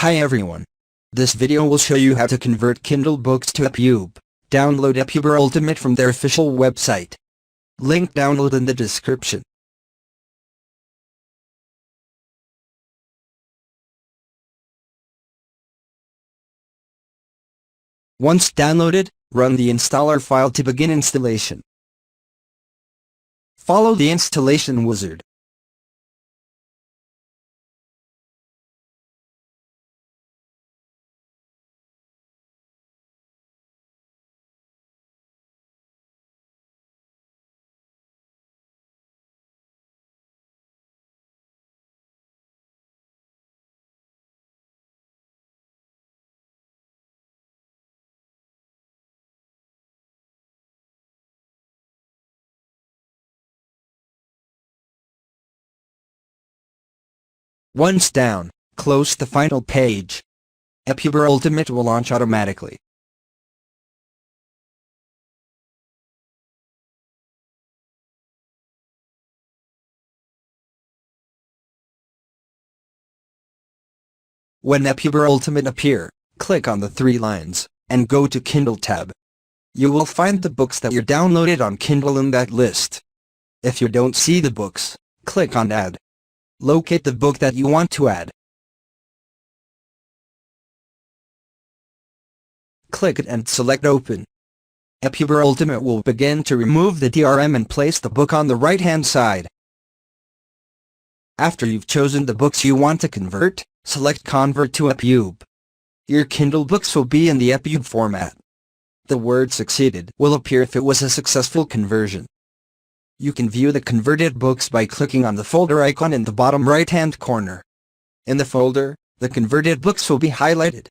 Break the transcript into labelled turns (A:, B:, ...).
A: Hi everyone. This video will show you how to convert Kindle books to ePub. Download epuber Ultimate from their official website. Link download in the description. Once downloaded, run the installer file to begin installation. Follow the installation wizard. Once down, close the final page. epuber Ultimate will launch automatically. When epuber Ultimate appear, click on the 3 lines, and go to Kindle tab. You will find the books that you're downloaded on Kindle in that list. If you don't see the books, click on Add. Locate the book that you want to add. Click it and select Open. epuber Ultimate will begin to remove the DRM and place the book on the right-hand side. After you've chosen the books you want to convert, select Convert to ePub. Your Kindle books will be in the ePub format. The word Succeeded will appear if it was a successful conversion. You can view the converted books by clicking on the folder icon in the bottom right-hand corner. In the folder, the converted books will be highlighted.